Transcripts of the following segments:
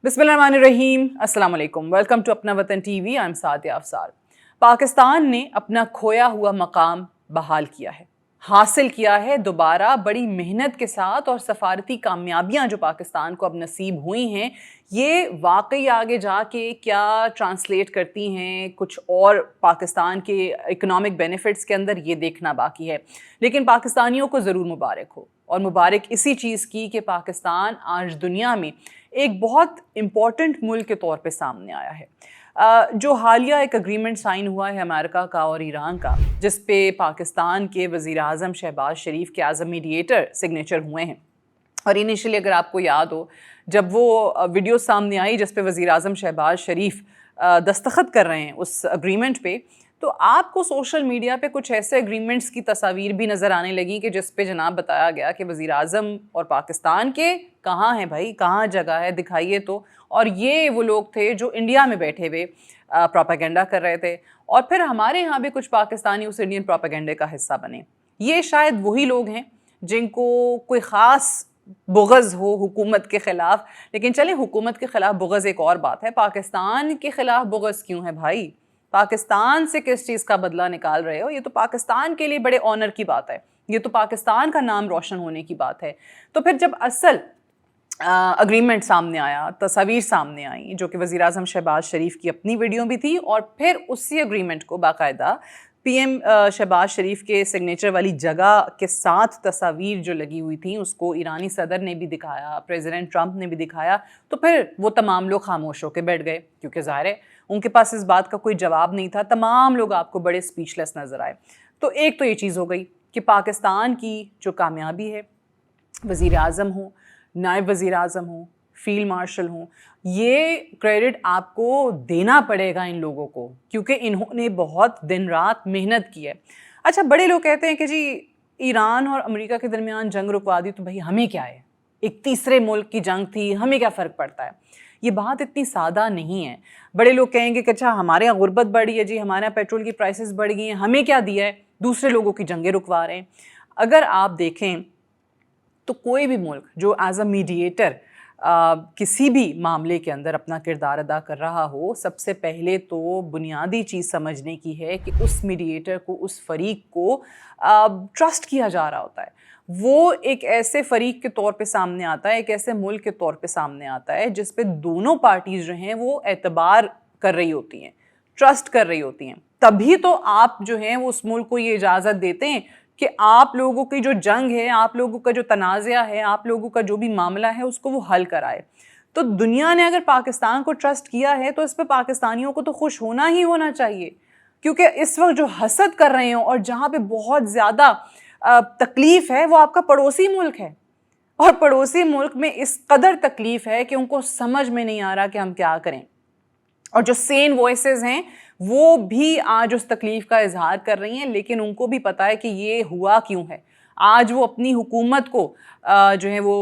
बिस्मिल्लाहिर्रहमानिर्रहीम, अस्सलाम वालेकुम। वेलकम टू अपना वतन TV. I am Sadia Afsar. Pakistan ने अपना खोया हुआ मकाम बहाल किया है, हासिल किया है दोबारा बड़ी मेहनत के साथ, और सफारती कामयाबियां जो पाकिस्तान को अब नसीब हुई हैं ये वाकई आगे जाके क्या ट्रांसलेट करती हैं कुछ और पाकिस्तान के इकोनॉमिक बेनिफिट्स के अंदर, ये देखना बाकी है। लेकिन पाकिस्तानियों को ज़रूर मुबारक हो, और मुबारक इसी चीज़ की कि पाकिस्तान आज दुनिया में एक बहुत इम्पॉर्टेंट मुल्क के तौर पे सामने आया है। जो हालिया एक एग्रीमेंट साइन हुआ है अमेरिका का और ईरान का, जिस पे पाकिस्तान के वज़ीर आज़म शहबाज शरीफ के एज अ मीडिएटर सिग्नेचर हुए हैं। और इनिशियली अगर आपको याद हो, जब वो वीडियो सामने आई जिस पे वज़ीर आज़म शहबाज शरीफ दस्तखत कर रहे हैं उस एग्रीमेंट पे, तो आपको सोशल मीडिया पे कुछ ऐसे एग्रीमेंट्स की तस्वीर भी नज़र आने लगी कि जिस पे जनाब बताया गया कि वज़ीर आज़म और पाकिस्तान के कहाँ हैं भाई, कहाँ जगह है, दिखाइए तो। और ये वो लोग थे जो इंडिया में बैठे हुए प्रोपेगेंडा कर रहे थे, और फिर हमारे यहाँ भी कुछ पाकिस्तानी उस इंडियन प्रोपेगेंडे का हिस्सा बने। ये शायद वही लोग हैं जिनको कोई ख़ास बुग़ज़ हो हुकूमत के ख़िलाफ़। लेकिन चलें, हुकूमत के ख़िलाफ़ बुग़ज़ एक और बात है, पाकिस्तान के ख़िलाफ़ बुग़ज़ क्यों है भाई? पाकिस्तान से किस चीज़ का बदला निकाल रहे हो? ये तो पाकिस्तान के लिए बड़े ऑनर की बात है, ये तो पाकिस्तान का नाम रोशन होने की बात है। तो फिर जब असल अग्रीमेंट सामने आया, तस्वीर सामने आई, जो कि वज़ीर आज़म शहबाज शरीफ की अपनी वीडियो भी थी, और फिर उसी एग्रीमेंट को बाकायदा पीएम शहबाज शरीफ के सिग्नेचर वाली जगह के साथ तस्वीर जो लगी हुई थी उसको ईरानी सदर ने भी दिखाया, प्रेसिडेंट ट्रंप ने भी दिखाया, तो फिर वो तमाम लोग खामोश होकर बैठ गए, क्योंकि ज़ाहिर है उनके पास इस बात का कोई जवाब नहीं था। तमाम लोग आपको बड़े स्पीचलेस नज़र आए। तो एक तो ये चीज़ हो गई कि पाकिस्तान की जो कामयाबी है, वज़ीर आज़म हो, नायब वज़ीर आज़म हो, फील्ड मार्शल हों, ये क्रेडिट आपको देना पड़ेगा इन लोगों को, क्योंकि इन्होंने बहुत दिन रात मेहनत की है। अच्छा, बड़े लोग कहते हैं कि जी ईरान और अमेरिका के दरमियान जंग रुकवा दी तो भाई हमें क्या है, एक तीसरे मुल्क की जंग थी, हमें क्या फ़र्क पड़ता है। ये बात इतनी सादा नहीं है। बड़े लोग कहेंगे कि अच्छा हमारे यहाँ गुर्बत बढ़ी है जी, हमारे यहाँ पेट्रोल की प्राइसेस बढ़ गई हैं, हमें क्या दिया है, दूसरे लोगों की जंगें रुकवा रहे हैं। अगर आप देखें तो कोई भी मुल्क जो एज अ मीडिएटर किसी भी मामले के अंदर अपना किरदार अदा कर रहा हो, सबसे पहले तो बुनियादी चीज़ समझने की है कि उस मीडिएटर को, उस फरीक को ट्रस्ट किया जा रहा होता है। वो एक ऐसे फरीक के तौर पे सामने आता है, एक ऐसे मुल्क के तौर पे सामने आता है जिस पे दोनों पार्टीज़ जो हैं वो एतबार कर रही होती हैं, ट्रस्ट कर रही होती हैं। तभी तो आप जो हैं वो उस मुल्क को ये इजाज़त देते हैं कि आप लोगों की जो जंग है, आप लोगों का जो तनाज़ा है, आप लोगों का जो भी मामला है उसको वो हल कराए। तो दुनिया ने अगर पाकिस्तान को ट्रस्ट किया है तो इस पे पाकिस्तानियों को तो खुश होना ही होना चाहिए, क्योंकि इस वक्त जो हसद कर रहे हो और जहाँ पे बहुत ज़्यादा तकलीफ़ है वो आपका पड़ोसी मुल्क है। और पड़ोसी मुल्क में इस कदर तकलीफ़ है कि उनको समझ में नहीं आ रहा कि हम क्या करें। और जो सेन वॉइसेस हैं वो भी आज उस तकलीफ़ का इजहार कर रही हैं, लेकिन उनको भी पता है कि ये हुआ क्यों है। आज वो अपनी हुकूमत को जो है वो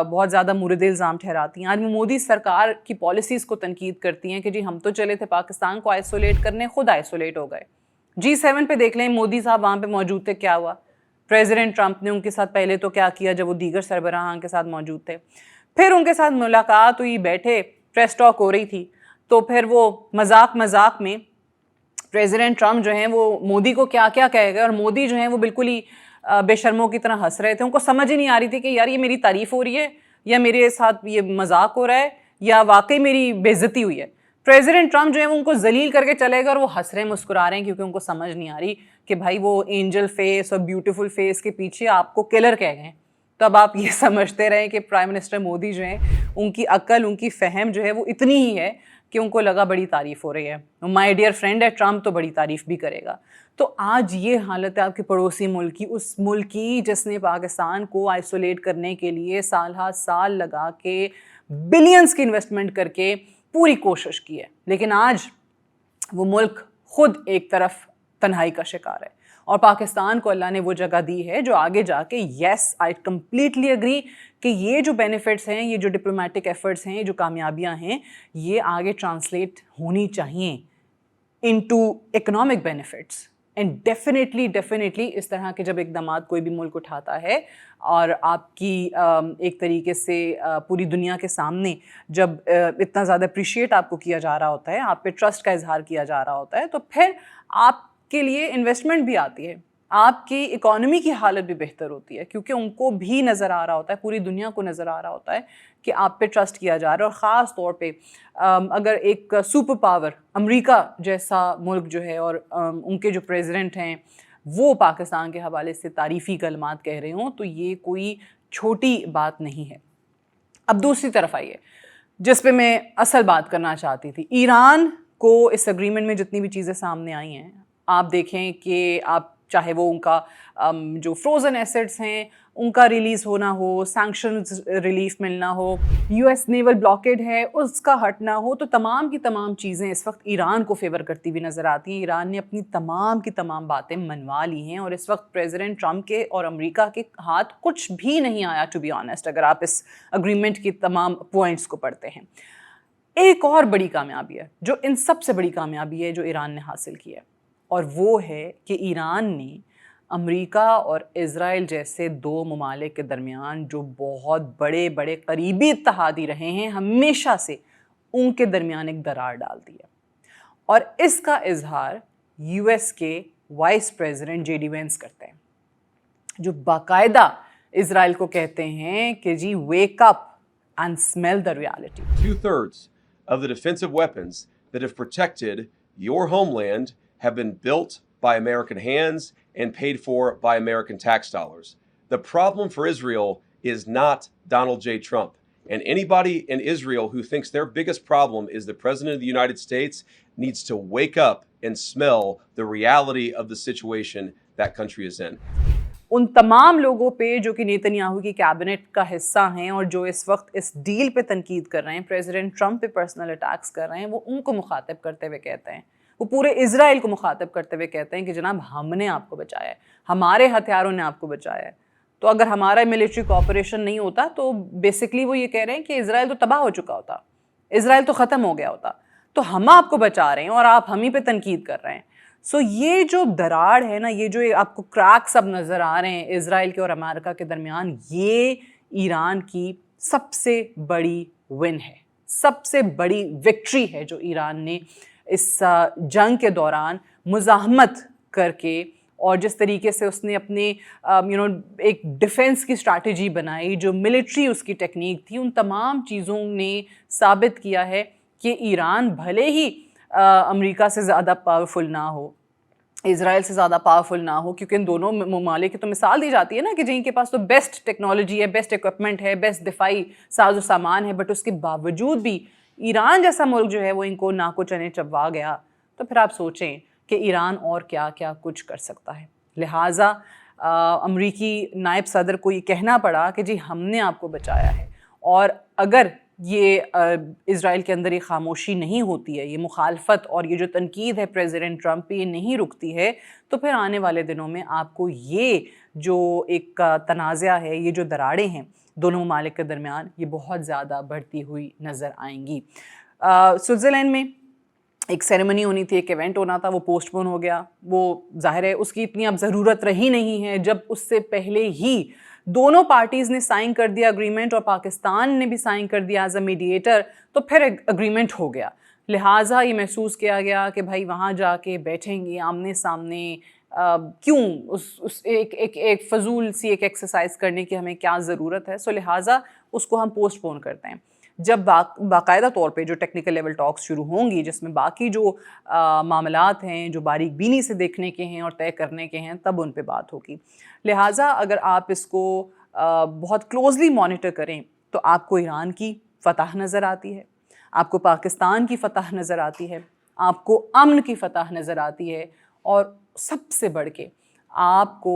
बहुत ज़्यादा मुर्द इल्ज़ाम ठहराती हैं। आज वो मोदी सरकार की पॉलिसीज़ को तनकीद करती हैं कि जी हम तो चले थे पाकिस्तान को आइसोलेट करने, खुद आइसोलेट हो गए। G7 पे देख लें, मोदी साहब वहाँ पे मौजूद थे, क्या हुआ? प्रेसिडेंट ट्रंप ने उनके साथ पहले तो क्या किया जब वो दीगर सरबराहान के साथ मौजूद थे, फिर उनके साथ मुलाकात हुई, बैठे, प्रेस टॉक हो रही थी, तो फिर वो मजाक में प्रेसिडेंट ट्रंप जो हैं वो मोदी को क्या क्या कह गए, और मोदी जो हैं वो बिल्कुल ही बेशर्मों की तरह हंस रहे थे। उनको समझ ही नहीं आ रही थी कि यार ये मेरी तारीफ़ हो रही है या मेरे साथ ये मजाक हो रहा है या वाकई मेरी बेइज्जती हुई है। प्रेसिडेंट ट्रंप जो है वो उनको जलील करके चले गए और वो हंस रहे मुस्कुरा रहे हैं, क्योंकि उनको समझ नहीं आ रही कि भाई वो एंजल फेस और ब्यूटीफुल फेस के पीछे आपको किलर कह गए। तो अब आप ये समझते रहें कि प्राइम मिनिस्टर मोदी जो हैं उनकी अक्ल, उनकी फ़हम जो है वो इतनी ही है कि उनको लगा बड़ी तारीफ़ हो रही है, माय डियर फ्रेंड है ट्रंप तो बड़ी तारीफ़ भी करेगा। तो आज ये हालत है आपके पड़ोसी मुल्क की, उस मुल्क की जिसने पाकिस्तान को आइसोलेट करने के लिए साल हा साल लगा के बिलियंस की इन्वेस्टमेंट करके पूरी कोशिश की है, लेकिन आज वो मुल्क खुद एक तरफ तन्हाई का शिकार है। और पाकिस्तान को अल्लाह ने वो जगह दी है जो आगे जाके, येस आई कम्प्लीटली एग्री कि ये जो बेनिफिट्स हैं, ये जो डिप्लोमेटिक एफर्ट्स हैं, ये जो कामयाबियां हैं, ये आगे ट्रांसलेट होनी चाहिए into economic benefits. And definitely اس طرح کے جب اقدامات کوئی بھی ملک اٹھاتا ہے اور آپ کی ایک طریقے سے پوری دنیا کے سامنے جب اتنا زیادہ اپریشیٹ آپ کو کیا جا رہا ہوتا ہے, آپ پہ ٹرسٹ کا اظہار کیا جا رہا ہوتا ہے, تو پھر آپ کے لیے انویسٹمنٹ بھی آتی ہے, آپ کی اکانومی کی حالت بھی بہتر ہوتی ہے, کیونکہ ان کو بھی نظر آ رہا ہوتا ہے, پوری دنیا کو نظر آ رہا ہوتا ہے کہ آپ پہ ٹرسٹ کیا جا رہا ہے. اور خاص طور پہ اگر ایک سپر پاور امریکہ جیسا ملک جو ہے اور ان کے جو پریزیڈنٹ ہیں وہ پاکستان کے حوالے سے تعریفی کلمات کہہ رہے ہوں, تو یہ کوئی چھوٹی بات نہیں ہے. اب دوسری طرف آئیے جس پہ میں اصل بات کرنا چاہتی تھی. ایران کو اس اگریمنٹ میں جتنی بھی چیزیں سامنے آئی ہیں, آپ دیکھیں کہ آپ چاہے وہ ان کا جو فروزن ایسٹس ہیں ان کا ریلیز ہونا ہو, سینکشنز ریلیف ملنا ہو, یو ایس نیول بلاکیڈ ہے اس کا ہٹنا ہو, تو تمام کی تمام چیزیں اس وقت ایران کو فیور کرتی ہوئی نظر آتی ہیں. ایران نے اپنی تمام کی تمام باتیں منوا لی ہیں اور اس وقت پریزیڈنٹ ٹرمپ کے اور امریکہ کے ہاتھ کچھ بھی نہیں آیا, ٹو بی آنیسٹ, اگر آپ اس اگریمنٹ کی تمام پوائنٹس کو پڑھتے ہیں. ایک اور بڑی کامیابی ہے, جو ان سب سے بڑی کامیابی ہے جو ایران نے حاصل کی ہے, اور وہ ہے کہ ایران نے امریکہ اور اسرائیل جیسے دو ممالک کے درمیان جو بہت بڑے بڑے قریبی اتحادی رہے ہیں ہمیشہ سے, ان کے درمیان ایک درار ڈال دی ہے. اور اس کا اظہار یو ایس کے vice president J D Vance کرتے ہیں, جو باقاعدہ اسرائیل کو کہتے ہیں کہ جی wake up and smell the reality. 2/3 of the defensive weapons that have protected your homeland have been built by American hands and paid for by American tax dollars. The problem for Israel is not Donald J. Trump. And anybody in Israel who thinks their biggest problem is the President of the United States needs to wake up and smell the reality of the situation that country is in. ان تمام لوگوں پہ جو کہ Nitin Yahoo کی cabinet کا حصہ ہیں اور جو اس وقت اس ڈیل پہ تنقید کر رہے ہیں, پریزیڈنٹ ٹرمپ پہ پرسنل اٹیکس کر رہے ہیں, وہ ان کو مخاطب کرتے ہوئے کہتے ہیں, وہ پورے اسرائیل کو مخاطب کرتے ہوئے کہتے ہیں کہ جناب ہم نے آپ کو بچایا ہے, ہمارے ہتھیاروں نے آپ کو بچایا ہے. تو اگر ہمارا ملٹری کوآپریشن نہیں ہوتا تو بیسکلی وہ یہ کہہ رہے ہیں کہ اسرائیل تو تباہ ہو چکا ہوتا, اسرائیل تو ختم ہو گیا ہوتا, تو ہم آپ کو بچا رہے ہیں اور آپ ہم ہی پہ تنقید کر رہے ہیں. سو یہ جو دراڑ ہے نا, یہ جو آپ کو کریک سب نظر آ رہے ہیں اسرائیل کے اور امریکہ کے درمیان, یہ ایران کی سب سے بڑی ون ہے, سب سے بڑی وکٹری ہے جو ایران نے اس جنگ کے دوران مزاحمت کر کے, اور جس طریقے سے اس نے اپنے ایک ڈیفنس کی اسٹریٹجی بنائی, جو ملٹری اس کی ٹیکنیک تھی, ان تمام چیزوں نے ثابت کیا ہے کہ ایران بھلے ہی امریکہ سے زیادہ پاورفل نہ ہو, اسرائیل سے زیادہ پاورفل نہ ہو, کیونکہ ان دونوں ممالک کی تو مثال دی جاتی ہے نا کہ جن کے پاس تو بیسٹ ٹیکنالوجی ہے, بیسٹ اکوپمنٹ ہے, بیسٹ دفاعی ساز و سامان ہے, بٹ اس کے باوجود بھی ایران جیسا ملک جو ہے وہ ان کو ناکو چنے چبوا گیا. تو پھر آپ سوچیں کہ ایران اور کیا کیا کچھ کر سکتا ہے. لہٰذا امریکی نائب صدر کو یہ کہنا پڑا کہ جی ہم نے آپ کو بچایا ہے, اور اگر یہ اسرائیل کے اندر یہ خاموشی نہیں ہوتی ہے, یہ مخالفت اور یہ جو تنقید ہے پریزیڈنٹ ٹرمپ پہ یہ نہیں رکتی ہے, تو پھر آنے والے دنوں میں آپ کو یہ جو ایک تنازع ہے, یہ جو دراڑیں ہیں دونوں ممالک کے درمیان, یہ بہت زیادہ بڑھتی ہوئی نظر آئیں گی. سوئٹزرلینڈ میں ایک سیریمنی ہونی تھی, ایک ایونٹ ہونا تھا, وہ پوسٹ پون ہو گیا. وہ ظاہر ہے اس کی اتنی اب ضرورت رہی نہیں ہے, جب اس سے پہلے ہی دونوں پارٹیز نے سائن کر دیا اگریمنٹ, اور پاکستان نے بھی سائن کر دیا ایز اے میڈیٹر, تو پھر اگریمنٹ ہو گیا. لہٰذا یہ محسوس کیا گیا کہ بھائی وہاں جا کے بیٹھیں گے آمنے سامنے, کیوں اس ایک فضول سی ایک ایکسرسائز کرنے کی ہمیں کیا ضرورت ہے. سو لہٰذا اس کو ہم پوسٹ پون کرتے ہیں. جب باقاعدہ طور پہ جو ٹیکنیکل لیول ٹاکس شروع ہوں گی, جس میں باقی جو معاملات ہیں جو باریک بینی سے دیکھنے کے ہیں اور طے کرنے کے ہیں, تب ان پہ بات ہوگی. لہٰذا اگر آپ اس کو بہت کلوزلی مانیٹر کریں تو آپ کو ایران کی فتح نظر آتی ہے, آپ کو پاکستان کی فتح نظر آتی ہے, آپ کو امن کی فتح نظر آتی ہے, اور سب سے بڑھ کے آپ کو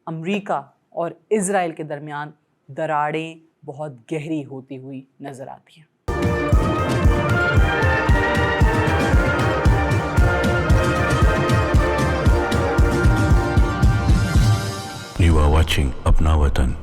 امریکہ اور اسرائیل کے درمیان دراڑیں بہت گہری ہوتی ہوئی نظر آتی ہیں. You are watching Apna Watan.